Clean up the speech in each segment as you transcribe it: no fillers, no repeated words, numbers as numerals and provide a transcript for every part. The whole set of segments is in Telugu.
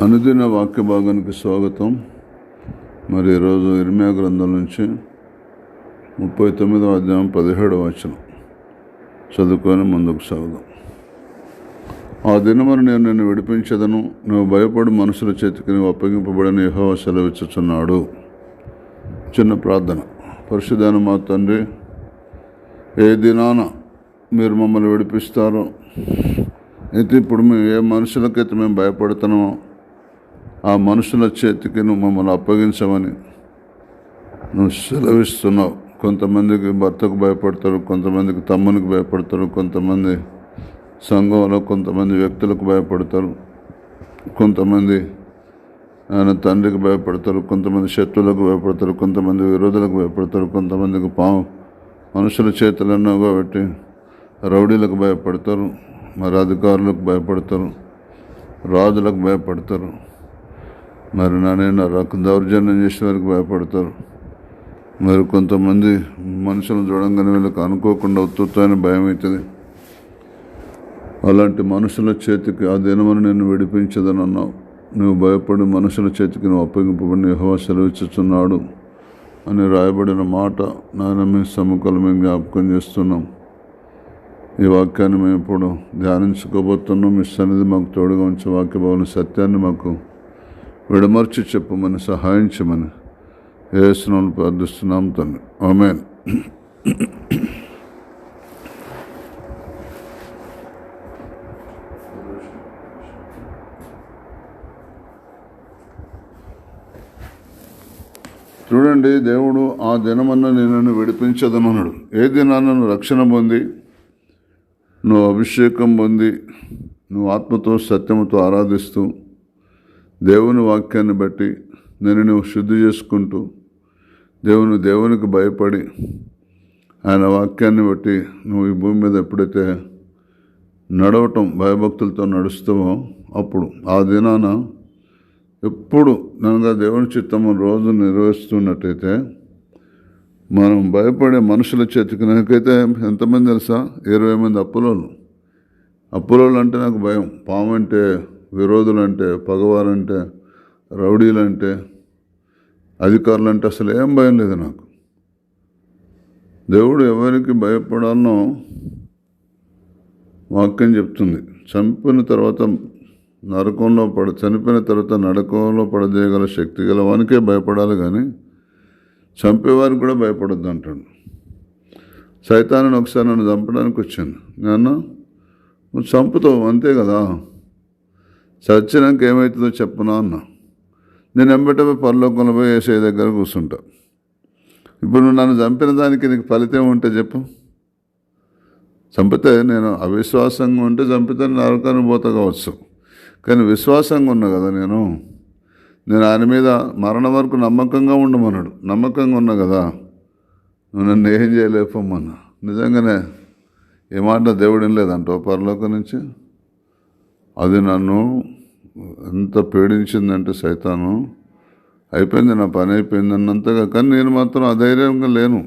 అనుదిన వాక్య భాగానికి స్వాగతం. మరి ఈరోజు ఇర్మియా గ్రంథం నుంచి 39వ అధ్యాయం 17వ వచనం చదువుకొని ముందుకు సాగుదాం. ఆ దినమున నేను నిన్ను విడిపించదను, నువ్వు భయపడి మనుషుల చేతికి నువ్వు అప్పగింపబడని యెహోవా సెలవిచ్చుచున్నాడు. చిన్న ప్రార్థన. పరిశుద్ధైన మా తండ్రి, ఏ దినాన మీరు మమ్మల్ని విడిపిస్తారో, అయితే ఇప్పుడు మేము ఏ మనుషులకైతే మేము భయపడుతున్నామో ఆ మనుషుల చేతికి నువ్వు మమ్మల్ని అప్పగించమని నువ్వు సెలవిస్తున్నావు. కొంతమందికి భర్తకు భయపడతారు, కొంతమందికి తమ్మునికి భయపడతారు, కొంతమంది సంఘంలో కొంతమంది వ్యక్తులకు భయపడతారు, కొంతమంది ఆయన తండ్రికి భయపడతారు, కొంతమంది శత్రువులకు భయపడతారు, కొంతమంది విరోధులకు భయపడతారు, కొంతమందికి మనుషుల చేతులన్నో కాబట్టి రౌడీలకు భయపడతారు, మరి అధికారులకు భయపడతారు, రాజులకు భయపడతారు, మరి నాన్న దౌర్జన్యం చేసే వారికి భయపడతారు. మరి కొంతమంది మనుషులను చూడంగానే వీళ్ళకి అనుకోకుండా ఉత్తుత్తాన్ని భయం అవుతుంది. అలాంటి మనుషుల చేతికి ఆ దినమున నేను విడిపించదని అన్నావు. నువ్వు భయపడి మనుషుల చేతికి నువ్వు అప్పగింపబడిన యెహోవా సెలవిచ్చుచున్నాడు అని రాయబడిన మాట నాయన మీ సముఖంలో మేము జ్ఞాపకం చేస్తున్నాం. ఈ వాక్యాన్ని మేము ఇప్పుడు ధ్యానించుకోబోతున్నాం. మీ సన్నిధి మాకు తోడుగా ఉంచే వాక్య భావన సత్యాన్ని మాకు విడమర్చి చెప్పమని సహాయించమని యేసునామములో ప్రార్థిస్తున్నాం తండ్రి, ఆమేన్. చూడండి, దేవుడు ఆ దినమన్న నేను విడిపించదనన్నాడు. ఏ దినాన నువ్వు రక్షణ పొంది, నువ్వు అభిషేకం పొంది, నువ్వు ఆత్మతో సత్యముతో ఆరాధిస్తూ దేవుని వాక్యాన్ని బట్టి నువ్వు శుద్ధి చేసుకుంటూ దేవునికి భయపడి ఆయన వాక్యాన్ని బట్టి నువ్వు ఈ భూమి మీద ఎప్పుడైతే నడవటం భయభక్తులతో నడుస్తావో అప్పుడు ఆ దినాన ఎప్పుడు నన్నుగా దేవుని చిత్తము రోజు నిర్వహిస్తున్నట్టయితే మనం భయపడే మనుషుల చేతికి నాకైతే ఎంతమంది తెలుసా? 20 మంది అప్పులోళ్ళు అంటే నాకు భయం. పాము అంటే, విరోధులంటే, పగవారంటే, రౌడీలంటే, అధికారులంటే అసలు ఏం భయం లేదు నాకు. దేవుడు ఎవరికి భయపడాలనో వాక్యం చెప్తుంది. చనిపోయిన తర్వాత నరకంలో పడదేయగల శక్తి గల వానికే భయపడాలి, కానీ చంపేవారికి కూడా భయపడొద్దు అంటాడు. సైతాన్ని ఒకసారి నన్ను చంపడానికి వచ్చాను. నువ్వు చంపుతావు అంతే కదా, చచ్చినాక ఏమవుతుందో చెప్పనా అన్నా. నేను ఎంబటమే పరలోకంలో పోయి యేసయ్య దగ్గర కూర్చుంటా. ఇప్పుడు నువ్వు నన్ను చంపిన దానికి నీకు ఫలితం ఉంటే చెప్పు. చంపితే నేను అవిశ్వాసంగా ఉంటే చంపితే నరకానికి పోతా కావచ్చు, కానీ విశ్వాసంగా ఉన్నా కదా నేను ఆయన మీద మరణం వరకు నమ్మకంగా ఉండమన్నాడు. నమ్మకంగా ఉన్నా కదా, నువ్వు నన్ను ఏం చేయలేకపోమన్నా. నిజంగానే ఏ మాట దేవుడు లేదంటో పరలోకం నుంచి. అది నన్ను ఎంత పీడించిందంటే సైతాను, అయిపోయింది నా పని అయిపోయింది అన్నంతగా. కానీ నేను మాత్రం అధైర్యంగా లేను.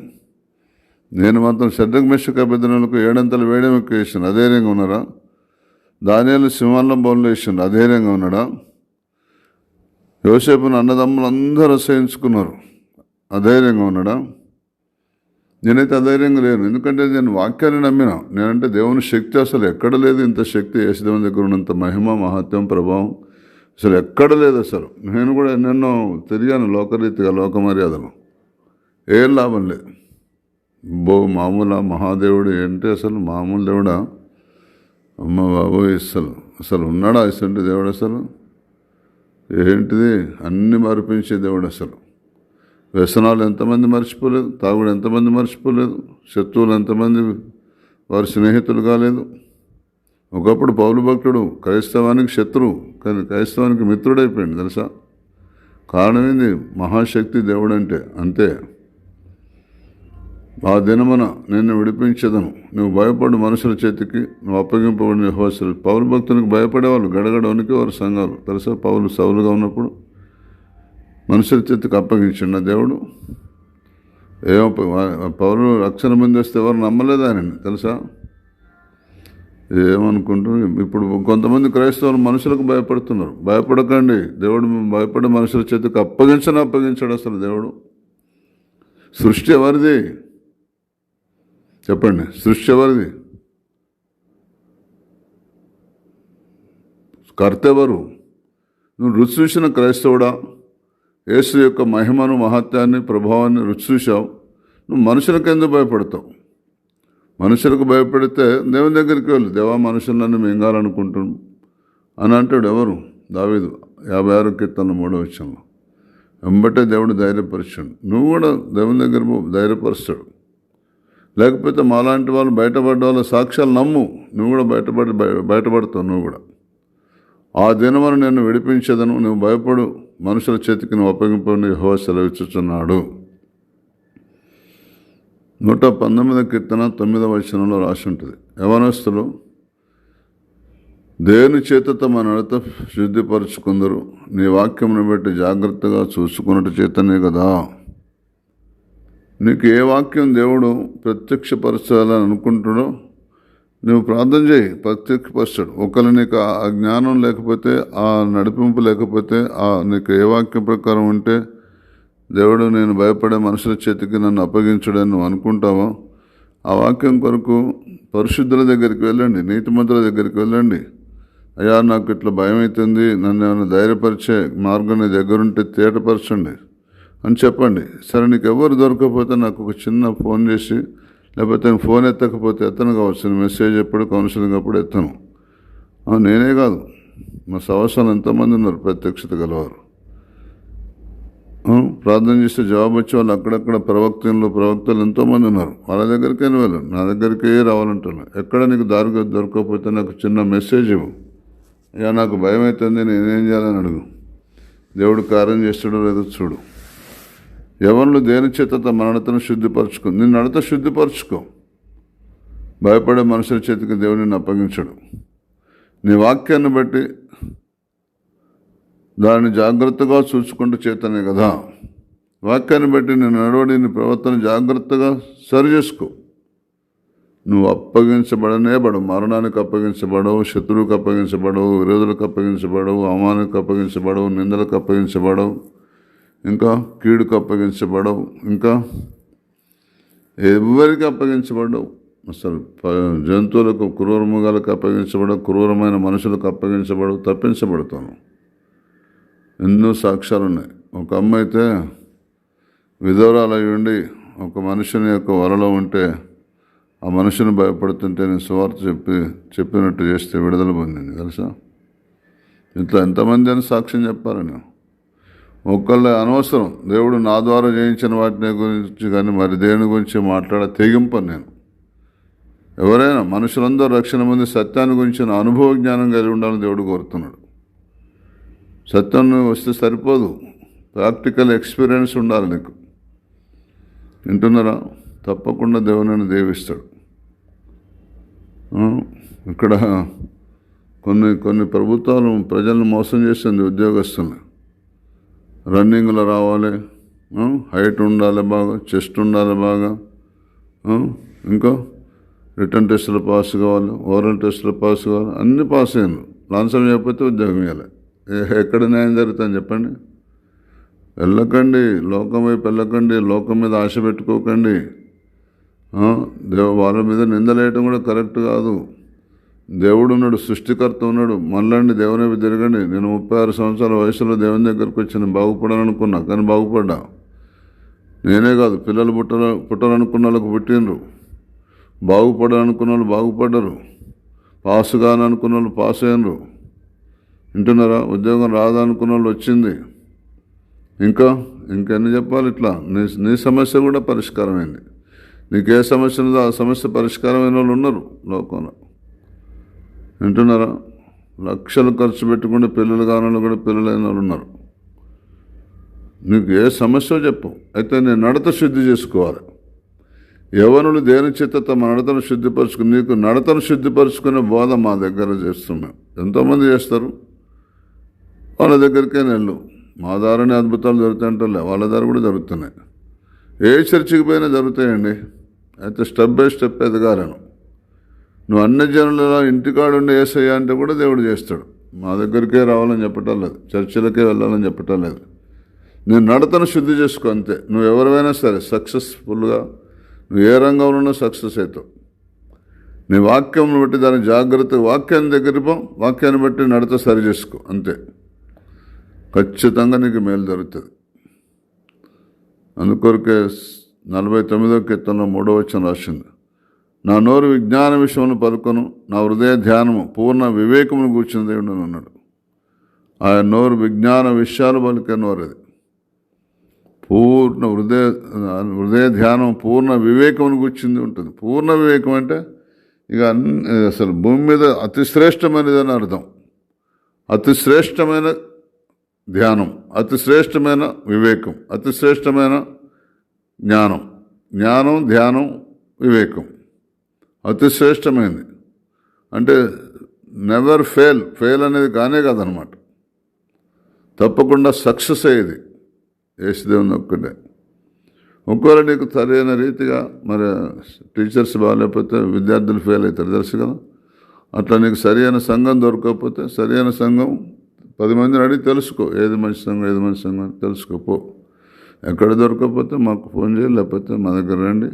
నేను మాత్రం షడ్రక్ మెషక్ అబేద్నెగోలకు 7 అంతలు వేయడం ఎక్కువ వేసాను, అధైర్యంగా ఉన్నారా? దానియేలు సింహాల బోన్లో వేసాడు, అధైర్యంగా ఉన్నాడా? యోసేపును అన్నదమ్ములు అందరూ అసహించుకున్నారు, అధైర్యంగా ఉన్నాడా? నేనైతే అధైర్యంగా లేను, ఎందుకంటే నేను వాక్యాన్ని నమ్మిన. నేనంటే దేవుని శక్తి అసలు ఎక్కడ లేదు. ఇంత శక్తి యేసుదేవుని దగ్గర ఉన్నంత మహిమ, మహత్యం, ప్రభావం అసలు ఎక్కడ లేదు. అసలు నేను కూడా ఎన్నెన్నో తిరిగాను లోకరీతిగా, లోక మర్యాదలు, ఏం లాభం లేదు. మామూలు మహాదేవుడు ఏంటి అసలు? మామూలు దేవుడా? అమ్మ బాబు, అసలు ఉన్నాడా ఇసంటి దేవుడు? అసలు ఏంటిది? అన్నీ మరిపించే దేవుడు. అసలు వ్యసనాలు ఎంతమంది మర్చిపోలేదు, తాగుడు ఎంతమంది మర్చిపోలేదు, శత్రువులు ఎంతమంది వారి స్నేహితులు కాలేదు. ఒకప్పుడు పౌలు భక్తుడు క్రైస్తవానికి శత్రువు, కానీ క్రైస్తవానికి మిత్రుడైపోయింది తెలుసా? కారణం ఏంది? మహాశక్తి దేవుడు అంటే. అంతే. ఆ దినమున నిన్ను విడిపించదను, నువ్వు భయపడు మనుషుల చేతికి నువ్వు అప్పగింపబడిన యెహోవా సెలవు. పౌలు భక్తునికి భయపడేవాళ్ళు గడగడ వణికేవారు సంఘాలు తెలుసా? పౌలు సౌలుగా ఉన్నప్పుడు మనుషుల చేతికి అప్పగించిండు దేవుడు. ఏమో పౌలు రక్షణ మంది వస్తే ఎవరు నమ్మలేదు ఆయనని తెలుసా? ఏమనుకుంటున్నారు ఇప్పుడు కొంతమంది క్రైస్తవులు మనుషులకు భయపడుతున్నారు. భయపడకండి, దేవుడు భయపడే మనుషుల చేతికి అప్పగించాడు. అసలు దేవుడు సృష్టి ఎవరిది చెప్పండి? సృష్టి ఎవరిది? కర్త ఎవరు? నువ్వు రుచి చూసిన క్రైస్తవుడా? యేసు యొక్క మహిమను, మహత్యాన్ని, ప్రభావాన్ని రుచి చూసావు. నువ్వు మనుషులకు ఎందుకు భయపడతావు? మనుషులకు భయపడితే దేవుని దగ్గరికి వెళ్ళు. దేవా, మనుషులను మింగాలనుకుంటున్నాం అని అంటాడు. ఎవరు? దావీదు 56 కీర్తనల 3వ వచనంలో. వెంబటే దేవుడు ధైర్యపరిచాడు. నువ్వు కూడా దేవుని దగ్గర ధైర్యపరుస్తాడు. లేకపోతే మాలాంటి వాళ్ళు బయటపడ్డ వాళ్ళ సాక్ష్యాలు నమ్ము. నువ్వు కూడా బయటపడతావు. నువ్వు కూడా ఆ దినమును నేను విడిపించేదను, నువ్వు భయపడు, మనుషుల చేతికి నువ్వు అప్పగింపని యెహోవా సెలవిచ్చుచున్నాడు. 119వ కీర్తన 9వ వచనంలో రాసి ఉంటుంది. యవనస్తులు దేవుని చేత తమ నడత శుద్ధిపరుచుకుందరు, నీ వాక్యమును బట్టి జాగ్రత్తగా చూసుకున్నట్టు చేతనే కదా. నీకు ఏ వాక్యం దేవుడు ప్రత్యక్షపరచాలని అనుకుంటాడో నువ్వు ప్రార్థన చేయి, ప్రత్యక్షపరచాడు. ఒకవేళ నీకు ఆ జ్ఞానం లేకపోతే, ఆ నడిపింపు లేకపోతే, నీకు ఏ వాక్యం ప్రకారం ఉంటే దేవుడు నేను భయపడే మనుషుల చేతికి నన్ను అప్పగించడని నువ్వు అనుకుంటావో ఆ వాక్యం కొరకు పరిశుద్ధుల దగ్గరికి వెళ్ళండి, నీతిమంతుల దగ్గరికి వెళ్ళండి. అయ్యా, నాకు ఇట్లా భయం అవుతుంది, నన్ను ఏమైనా ధైర్యపరిచే మార్గం నీ దగ్గరుంటే తేటపరచండి అని చెప్పండి. సరే, నీకు ఎవరు దొరకకపోతే నాకు ఒక చిన్న ఫోన్ చేసి, లేకపోతే నేను ఫోన్ ఎత్తకపోతే ఎత్తను కావచ్చు, మెసేజ్ ఎప్పుడు కౌన్సిలింగ్ అప్పుడు ఎత్తను. నేనే కాదు, మా సహవాసాలు ఎంతోమంది ఉన్నారు ప్రత్యక్షత గలవారు. ప్రార్థన చేస్తే జవాబు వచ్చే వాళ్ళు అక్కడక్కడ ప్రవక్తలు ఎంతోమంది ఉన్నారు. వాళ్ళ దగ్గరికైనా వెళ్ళు, నా దగ్గరికే రావాలంటున్నా. ఎక్కడ నీకు దారి దొరకకపోతే నాకు చిన్న మెసేజ్ ఇవ్వు. అయ్యా, నాకు భయం అవుతుంది, నేనేం చేయాలని అడుగు. దేవుడు కార్యం చేస్తాడో లేదో చూడు. ఎవరు దేని చేత తమ నడతను శుద్ధిపరచుకో. నిన్ను నడత శుద్ధిపరచుకో. భయపడే మనుషుల చేతికి దేవుడు నిన్ను అప్పగించడు. నీ వాక్యాన్ని బట్టి దాన్ని జాగ్రత్తగా చూసుకుంటూ చేతనే కదా. వాక్యాన్ని బట్టి నేను నడవడి, నీ ప్రవర్తన జాగ్రత్తగా సరి చేసుకో. నువ్వు అప్పగించబడవు, మరణానికి అప్పగించబడవు, శత్రువుకు అప్పగించబడవు, విరోధులకు అప్పగించబడవు, అవమానానికి అప్పగించబడవు, నిందలకు అప్పగించబడవు, ఇంకా కీడుకు అప్పగించబడవు, ఇంకా ఎవరికి అప్పగించబడవు. అసలు జంతువులకు, క్రూర మృగాలకు అప్పగించబడవు, క్రూరమైన మనుషులకు అప్పగించబడవు, తప్పించబడతాను. ఎన్నో సాక్ష్యాలు ఉన్నాయి. ఒక అమ్మ అయితే విధవరాలు అయి ఉండి ఒక మనుషుని యొక్క వలలో ఉంటే ఆ మనుషుని భయపడుతుంటే నేను సువార్త చెప్పినట్టు చేస్తే విడుదల పొందింది. తెలుసా? ఇట్లా ఎంతమంది అని సాక్ష్యం చెప్పాలని. ఒకళ్ళ అనవసరం, దేవుడు నా ద్వారా చేయించిన వాటిని గురించి కానీ మరి దేని గురించి తెగింపను నేను. ఎవరైనా మనుషులందరూ రక్షణ పొంది సత్యాన్ని గురించిన అనుభవ జ్ఞానం కలిగి ఉండాలని దేవుడు కోరుతున్నాడు. సత్యం వస్తే సరిపోదు, ప్రాక్టికల్ ఎక్స్పీరియన్స్ ఉండాలి నీకు. వింటున్నారా? తప్పకుండా దేవుని దీవిస్తాడు. ఇక్కడ కొన్ని ప్రభుత్వాలు ప్రజలను మోసం చేస్తుంది. ఉద్యోగస్తుల్ని రన్నింగ్లో రావాలి, హైట్ ఉండాలి బాగా, చెస్ట్ ఉండాలి బాగా, ఇంకా రిటర్న్ టెస్టులు పాస్ కావాలి, ఓరల్ టెస్టులు పాస్ కావాలి, అన్నీ పాస్ అయ్యాను. లాంఛనం చేయకపోతే ఉద్యోగం ఇవ్వాలి. ఎక్కడ న్యాయం జరుగుతుందని చెప్పండి? వెళ్ళకండి, లోకం వైపు వెళ్ళకండి, లోకం మీద ఆశ పెట్టుకోకండి. వాళ్ళ మీద నిందలేయటం కూడా కరెక్ట్ కాదు. దేవుడు ఉన్నాడు, సృష్టికర్త ఉన్నాడు. మళ్ళీ దేవుని వైపు తిరగండి. నేను 36 సంవత్సరాల వయసులో దేవుని దగ్గరికి వచ్చి నేను బాగుపడాలనుకున్నా, కానీ బాగుపడ్డా. నేనే కాదు, పిల్లలు పుట్టాలనుకున్న వాళ్ళకు పుట్టినరు, బాగుపడాలనుకున్న వాళ్ళు బాగుపడ్డరు, పాస్ కాననుకున్న వాళ్ళు పాస్ అయినరు. వింటున్నారా? ఉద్యోగం రాదనుకున్న వాళ్ళు వచ్చింది. ఇంకెన్ని చెప్పాలి? ఇట్లా నీ సమస్య కూడా పరిష్కారమైంది. నీకు ఏ సమస్య ఉందో ఆ సమస్య పరిష్కారమైన వాళ్ళు ఉన్నారు లోకంలో. వింటున్నారా? లక్షలు ఖర్చు పెట్టుకుంటే పిల్లలు కాని వాళ్ళు కూడా పిల్లలైన వాళ్ళు ఉన్నారు. నీకు ఏ సమస్య చెప్పు. అయితే నేను నడత శుద్ధి చేసుకోవాలి. యవ్వనులు దేని చేత తమ నడతను శుద్ధిపరచుకుని, నీకు నడతను శుద్ధిపరచుకునే బోధ మా దగ్గర చేస్తున్నాం. ఎంతోమంది చేస్తారు, వాళ్ళ దగ్గరికే వెళ్ళు. మా ద్వారానే అద్భుతాలు జరుగుతాయంటే వాళ్ళ ద్వారా కూడా జరుగుతున్నాయి. ఏ చర్చికి పోయినా జరుగుతాయండి. అయితే స్టెప్ బై స్టెప్ ఎదగాలను. నువ్వు అన్యజనుల ఇంటికాడుండి యేసయ్య అంటే కూడా దేవుడు చేస్తాడు. మా దగ్గరికే రావాలని చెప్పటం లేదు, చర్చిలకే వెళ్ళాలని చెప్పటం లేదు. నేను నడతను శుద్ధి చేసుకో అంతే. నువ్వు ఎవరైనా సరే సక్సెస్ఫుల్గా నువ్వు ఏ రంగంలో ఉన్నా సక్సెస్ అవుతావు. నీ వాక్యం బట్టి దాని జాగ్రత్తగా వాక్యాన్ని దగ్గర పో, వాక్యాన్ని బట్టి నడత సరి చేసుకో అంతే. ఖచ్చితంగా నీకు మేలు జరుగుతుంది. అందుకొరకే 49వ కీర్తనలో 3వ వచనం రాసింది, నా నోరు విజ్ఞాన విషయమును పలుకొను, నా హృదయ ధ్యానము పూర్ణ వివేకమును కూర్చుని దేవుడు అని అన్నాడు. ఆయన నోరు విజ్ఞాన విషయాలు పలికే నోరు అది. పూర్ణ హృదయ ధ్యానం పూర్ణ వివేకమును కూర్చుంది ఉంటుంది. పూర్ణ వివేకం అంటే ఇక అసలు భూమి మీద అతి శ్రేష్టమైనదని అర్థం. అతి శ్రేష్టమైన ధ్యానం, అతి శ్రేష్టమైన వివేకం, అతి శ్రేష్టమైన జ్ఞానం. జ్ఞానం, ధ్యానం, వివేకం అతి శ్రేష్టమైనది. అంటే నెవర్ ఫెయిల్ అనేది కానే కాదనమాట. తప్పకుండా సక్సెస్ అయ్యేది యేసుదేవుని ఒక్కటే. ఒకవేళ నీకు సరైన రీతిగా మరి టీచర్స్ బాగాలేకపోతే విద్యార్థులు ఫెయిల్ అవుతారు, తెలుసు కదా. అట్లా నీకు సరైన సంఘం దొరకకపోతే సరైన సంఘం 10 మందిని అడిగి తెలుసుకో, ఏది మంచి సంఘం ఏది మంచి సంఘం అని తెలుసుకోపో. ఎక్కడ దొరకకపోతే మాకు ఫోన్ చేయాలి, లేకపోతే మా దగ్గర రండి.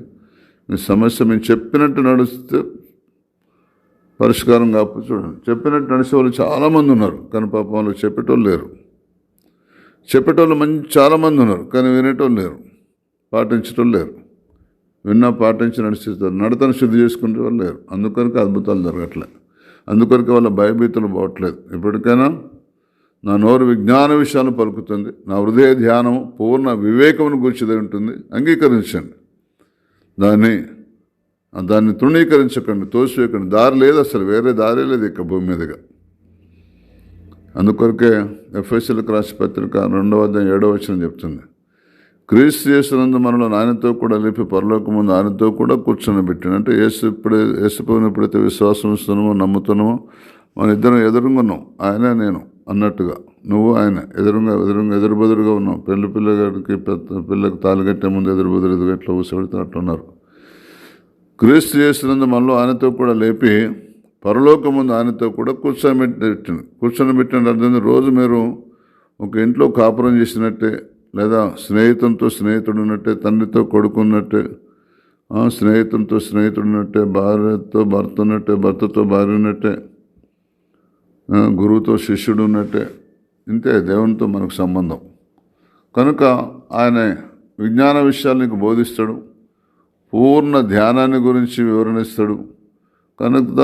మీ సమస్య మేము చెప్పినట్టు నడిస్తే పరిష్కారం కాకపోతే చూడండి. చెప్పినట్టు నడిచే వాళ్ళు చాలామంది ఉన్నారు, కానీ పాపం వాళ్ళు చెప్పేటోళ్ళు లేరు. చెప్పేటోళ్ళు చాలామంది ఉన్నారు, కానీ వినేటోళ్ళు లేరు, పాటించేటోళ్ళు లేరు. విన్నా పాటించి నడిచేస్తారు, నడతను శుద్ధి చేసుకునే వాళ్ళు లేరు. అందుకొరకు అద్భుతాలు జరగట్లేదు, అందుకొరకు వాళ్ళ భయభీతులు పోవట్లేదు. ఇప్పటికైనా నా నోరు విజ్ఞాన విషయాలు పలుకుతుంది, నా హృదయ ధ్యానం పూర్ణ వివేకమును గూర్చిదే ఉంటుంది. అంగీకరించండి, దాన్ని తృణీకరించకండి, తోసివేయకండి. దారి లేదు, అసలు వేరే దారే లేదు ఇక భూమి మీదుగా. అందుకొరకే ఎఫెసీయులకు రాసిన పత్రిక 2వ అధ్యాయం 7వ వచనం చెప్తుంది, క్రీస్తు యేసునందు మనలో ఆయనతో కూడా లేపి పరలోకమందు ఆయనతో కూడా కూర్చొని పెట్టిండు. అంటే యేసుప్రభువుని ఎప్పుడైతే విశ్వాసం ఇస్తున్నామో నమ్ముతున్నామో మన ఇద్దరం ఎదురుగున్నాం, ఆయన నేను అన్నట్టుగా. నువ్వు ఆయన ఎదురుబెదురుగా ఉన్నావు. పిల్లకు తాళి కట్టే ముందు ఎదురుబెదురు ఎట్లా ఊసబెడితే అట్లున్నారు. క్రీస్తు యేసునందు మనలో ఆయనతో కూడా లేపి పరలోకం ముందు ఆయనతో కూడా కూర్చొని పెట్టిన అర్థం. రోజు మీరు ఒక ఇంట్లో కాపురం చేసినట్టే, లేదా స్నేహితునితో స్నేహితుడు ఉన్నట్టే, తండ్రితో కొడుకు ఉన్నట్టే, స్నేహితునితో స్నేహితుడు ఉన్నట్టే, భార్యతో భర్త ఉన్నట్టే, భర్తతో భార్య ఉన్నట్టే, గురువుతో శిష్యుడు ఉన్నట్టే. ఇంతే దేవునితో మనకు సంబంధం. కనుక ఆయన విజ్ఞాన విషయాలు నీకు బోధిస్తాడు, పూర్ణ ధ్యానాన్ని గురించి వివరణిస్తాడు. కనుక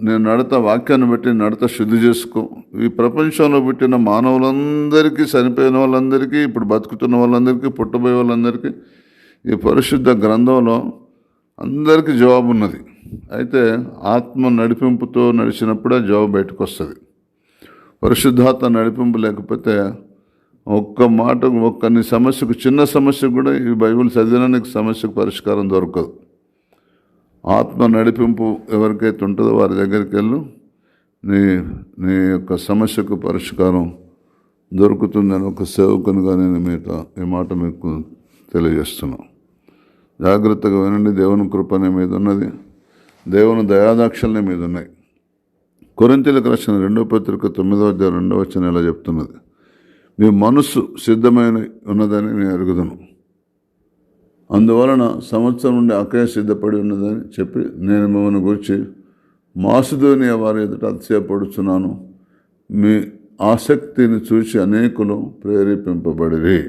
నేను నడత వాక్యాన్ని బట్టి నడత శుద్ధి చేసుకో. ఈ ప్రపంచంలో పుట్టిన మానవులందరికీ, చనిపోయిన వాళ్ళందరికీ, ఇప్పుడు బతుకుతున్న వాళ్ళందరికీ, పుట్టబోయే వాళ్ళందరికీ ఈ పరిశుద్ధ గ్రంథంలో అందరికీ జవాబు ఉన్నది. అయితే ఆత్మ నడిపింపుతో నడిచినప్పుడే జవాబు బయటకు వస్తుంది. పరిశుద్ధాత్మ నడిపింపు లేకపోతే నీ సమస్యకు, చిన్న సమస్యకు కూడా ఈ బైబిల్ చదివినా నీకు సమస్యకు పరిష్కారం దొరకదు. ఆత్మ నడిపింపు ఎవరికైతే ఉంటుందో వారి దగ్గరికి వెళ్ళు, నీ యొక్క సమస్యకు పరిష్కారం దొరుకుతుందని ఒక సేవకునిగా నేను ఈ మాట మీకు తెలియజేస్తున్నాను. జాగ్రత్తగా వినండి. దేవుని కృప నీ మీద ఉన్నది, దేవుని దయాదాక్షల్ని మీద ఉన్నాయి. కొరింథీయులకు రాసిన 2వ పత్రిక 9వ అధ్యాయం 2వ వచనం ఇలా చెప్తున్నది, మీ మనస్సు సిద్ధమైన ఉన్నదని నేను ఎరుగుదును, అందువలన సంవత్సరం నుండి అక్కయ సిద్ధపడి ఉన్నదని చెప్పి నేను మిమ్మల్ని గురించి మాసిదోనియా వారి ఎదుట అతిశయపడుచున్నాను. మీ ఆసక్తిని చూసి అనేకులు ప్రేరేపింపబడిరి.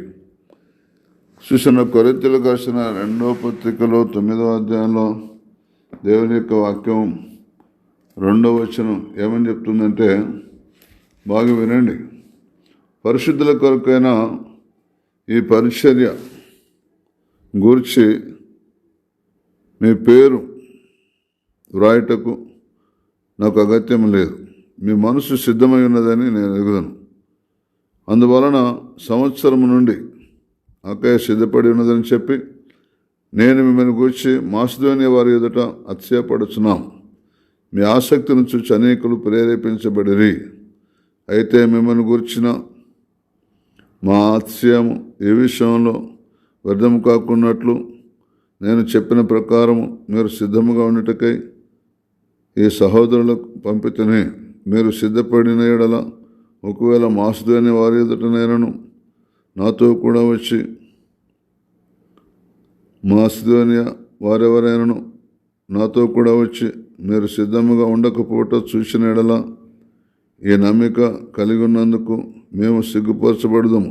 చూసిన కొరింథీయులకు రాసిన 2వ పత్రికలో 9వ అధ్యాయంలో దేవుని యొక్క వాక్యం 2వ వచనం ఏమని చెప్తుందంటే, బాగా వినండి. పరిశుద్ధుల కొరకైనా ఈ పరిచర్య గూర్చి మీ పేరు వ్రాయటకు నాకు అగత్యం లేదు, మీ మనసు సిద్ధమై ఉన్నదని నేను ఎరుగుదను. అందువలన సంవత్సరం నుండి అక్కయ సిద్ధపడి ఉన్నదని చెప్పి నేను మిమ్మల్ని గూర్చి మాసిదోనియా వారి ఎదుట అతిశయపడుచున్నాం. మీ ఆసక్తిని చూసి అనేకులు ప్రేరేపించబడిరి. అయితే మిమ్మల్ని గూర్చిన మా అతిశయము ఏ విషయంలో వ్యర్థము కాకున్నట్లు నేను చెప్పిన ప్రకారము మీరు సిద్ధముగా ఉండటకై ఈ సహోదరులకు పంపితేనే మీరు సిద్ధపడిన ఎడల ఒకవేళ మాసుదేని వారి ఎదుటనైనను నాతో కూడా వచ్చి మాసిదోనియా వారెవరైనను నాతో కూడా వచ్చి మీరు సిద్ధముగా ఉండకపోవటం చూసిన ఎడల ఈ నమ్మిక కలిగి ఉన్నందుకు మేము సిగ్గుపరచబడదాము,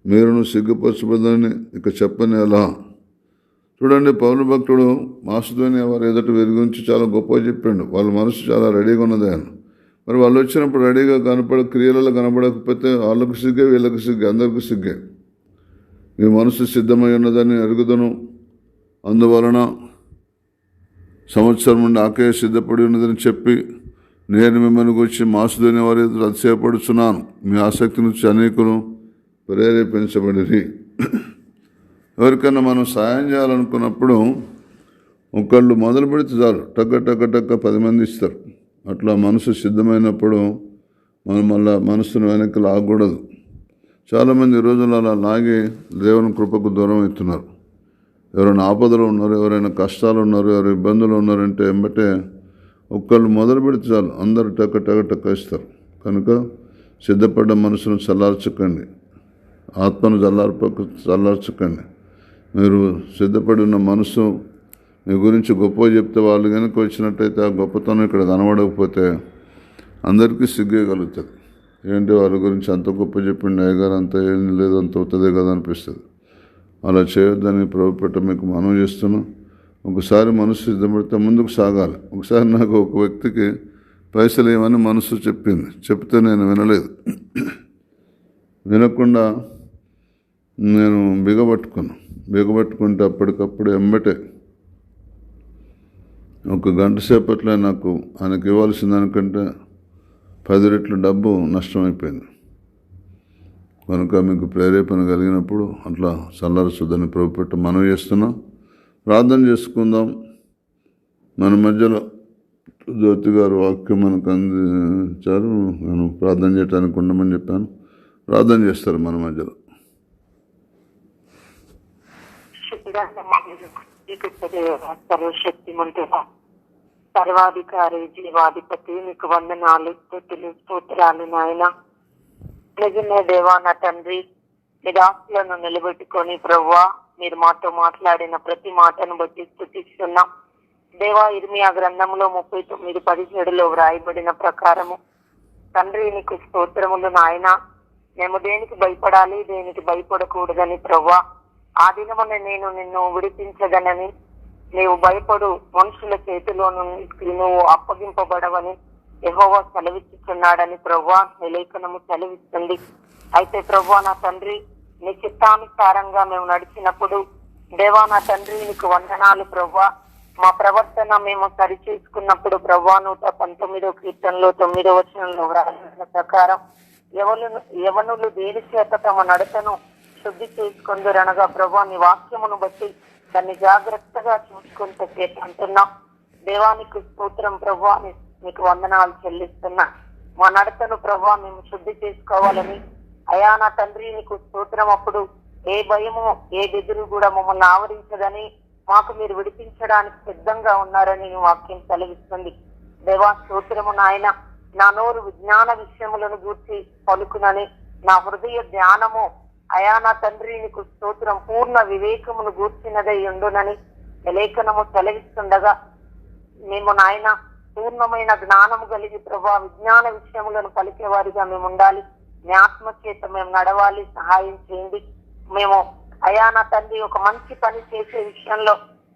మీరును సిగ్గుపరచబడదని ఇక చెప్పని ఎలా. చూడండి, పౌలు భక్తుడు మాసిదోనియా వారి ఎదుట వీరి గురించి చాలా గొప్పగా చెప్పాడు. వాళ్ళ మనసు చాలా రెడీగా ఉన్నది ఆయన. మరి వాళ్ళు వచ్చినప్పుడు రెడీగా క్రియలలో కనపడకపోతే వాళ్ళకు సిగ్గే, వీళ్ళకి సిగ్గే, అందరికీ సిగ్గే. మీ మనసు సిద్ధమై ఉన్నదని ఎరుగుదను, అందువలన సంవత్సరం నుండి ఆకే సిద్ధపడి ఉన్నదని చెప్పి నేను మిమ్మల్ని గురించి మాసిదోనియా వారి ఎదుట అతిశయపడుచున్నాను. మీ ఆసక్తి నుంచి అనేకులు ప్రేరేపించబడిరి. ఎవరికైనా మనం సాయం చేయాలనుకున్నప్పుడు ఒకళ్ళు మొదలు పెడితే చాలు, టక్క 10 మంది ఇస్తారు. అట్లా మనసు సిద్ధమైనప్పుడు మనం మళ్ళీ మనసును వెనక్కి లాగకూడదు. చాలామంది ఈ రోజుల్లో అలా లాగి దేవుని కృపకు దూరం అవుతున్నారు. ఎవరైనా ఆపదలు ఉన్నారు, ఎవరైనా కష్టాలు ఉన్నారు, ఎవరు ఇబ్బందులు ఉన్నారంటే వెంబటే ఒక్కళ్ళు మొదలు పెడితే చాలు, అందరూ టక్క ఇస్తారు. కనుక సిద్ధపడ్డ మనసును చల్లార్చకండి, ఆత్మను చల్లార్చకండి. మీరు సిద్ధపడి ఉన్న మనసు మీ గురించి గొప్ప చెప్తే వాళ్ళు కనుక వచ్చినట్టయితే ఆ గొప్పతనం ఇక్కడ కనబడకపోతే అందరికీ సిగ్గే కలుగుతుంది. ఏంటి వాళ్ళ గురించి అంత గొప్ప చెప్పిండి అయ్యగారు, అంత ఏం లేదు, అంత అవుతుందే కదా అనిపిస్తుంది. అలా చేయొద్దని ప్రభుపేట మీకు మనవి చేస్తున్నాం. ఒకసారి మనసు సిద్ధపడితే ముందుకు సాగాలి. ఒకసారి నాకు ఒక వ్యక్తికి పైసలు ఏమని మనసు చెప్తే నేను వినకుండా నేను బిగబట్టుకుంటే అప్పటికప్పుడు వెంబటే 1 గంట సేపట్లో నాకు ఆయనకు ఇవ్వాల్సిన దానికంటే 10 రెట్లు డబ్బు నష్టమైపోయింది. కనుక మీకు ప్రేరేపణ కలిగినప్పుడు అట్లా చల్లారసుద్దని ప్రభుపేట మనవి చేస్తున్నాం. ప్రార్థన చేసుకుందాం. మన మధ్యలో జ్యోతి గారు వాక్యం మనకు అందించారు. నేను ప్రార్థన చేయడానికి ఉండమని చెప్పాను. ప్రార్థన చేస్తారు మన మధ్యలో. సర్వశక్తిమంతుడా, సర్వాధికారి, జీవాధిపతి, మీకు వందనాలు, స్తుతులు, స్తోత్రాలు నాయన. నిజమే దేవా, నా తండ్రి, మీ దాసులను నిలబెట్టుకొని ప్రభువా మీరు మాతో మాట్లాడిన ప్రతి మాటను బట్టి స్తుతిస్తున్నాం దేవా. ఇర్మియా గ్రంథంలో 39:17 వ్రాయబడిన ప్రకారము తండ్రి నీకు స్తోత్రములు నాయన. మేము దేనికి భయపడాలి, దేనికి భయపడకూడదని ప్రభువా, ఆ దినమున నేను నిన్ను విడిపించదనని, నీవు భయపడు మనుషుల చేతిలో నుండి నువ్వు అప్పగింపబడవని యెహోవా సెలవిస్తున్నాడని ప్రభువా నీ లేఖనము సెలవిస్తుంది. అయితే ప్రభువా నా తండ్రి, నీ చిత్తానుసారంగా మేము నడిచినప్పుడు దేవా నా తండ్రి నీకు వందనాలు ప్రభువా. మా ప్రవర్తన మేము సరిచేసుకున్నప్పుడు ప్రభువా 119వ కీర్తనలో 9వ వచనంలో వ్రాసిన ప్రకారం యవనులు దేని చేత తమ నడతను శుద్ధి చేసుకుందరనగా ప్రభువా నీ వాక్యమును బట్టి దాన్ని జాగ్రత్తగా చూసుకుంటూ అంటున్నాం. దేవానికి స్తోత్రం ప్రభువా, నీకు వందనాలు చెల్లిస్తున్నా. మా నడతను ప్రభువా మేము శుద్ధి చేసుకోవాలని అయా నా తండ్రి నీకు స్తోత్రం. అప్పుడు ఏ భయము ఏ బెదురు కూడా మమ్మల్ని ఆవరించదని, మాకు మీరు విడిపించడానికి సిద్ధంగా ఉన్నారని వాక్యం సెలవిస్తుంది. దేవా స్తోత్రము నాయన. నా నోరు విజ్ఞాన విషయములను గూర్చి పలుకునని, నా హృదయ ధ్యానము అయా నా తండ్రి నీకు స్తోత్రం పూర్ణ వివేకమును గూర్చినదై ఉండునని లేఖనము సెలవిస్తుండగా మేము నాయన పూర్ణమైన జ్ఞానము కలిగి ప్రభా విజ్ఞాన విషయములను పలికేవారిగా మేము ఉండాలి. మీ ఆత్మ చేత మేము నడవాలి, సహాయం చేయండి. మేము అయా నా తండ్రి ఒక మంచి పని చేసే విషయంలో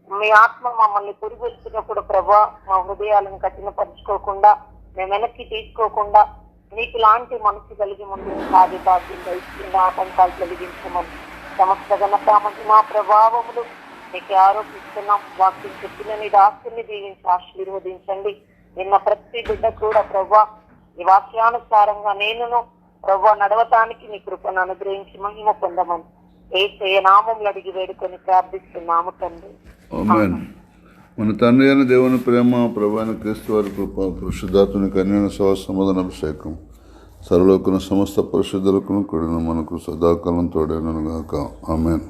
మీ ఆత్మ మమ్మల్ని పురిగొల్చినప్పుడు ప్రభా మా హృదయాలను కఠినపరుచుకోకుండా, మేము వెనక్కి తీసుకోకుండా నీకు లాంటి మనసు కలిగి ముందు సాగి భాగ్యం దయచేయండి. ఆటంకాలు కలిగించమని సమస్త ఘనత మహిమా ప్రభావములు నీకు ఆరోపిస్తున్నాం. వాక్యం చెప్పిన నీ దాసుని దీవించి ఆశీర్వదించండి. నిన్న ప్రతి బిడ్డ కూడా ప్రభా ఈ వాక్యానుసారంగా నేనును ప్రభా నడవటానికి నీ కృపను అనుగ్రహించి మహిమ పొందమని యేసయ్య నామములో అడిగి వేడుకొని ప్రార్థిస్తున్నాము తండ్రి. ఆమేన్. మన తండ్రి అయిన దేవుని ప్రేమ, ప్రభువైన క్రీస్తు వారి కృప, పరిశుద్ధాత్మని కన్యైన సమాధాన అభిషేకం సర్వలోకన సమస్త పరిశుద్ధులకు కూడిన మనకు సదాకాలం తోడైనను గాక. ఆమేన్.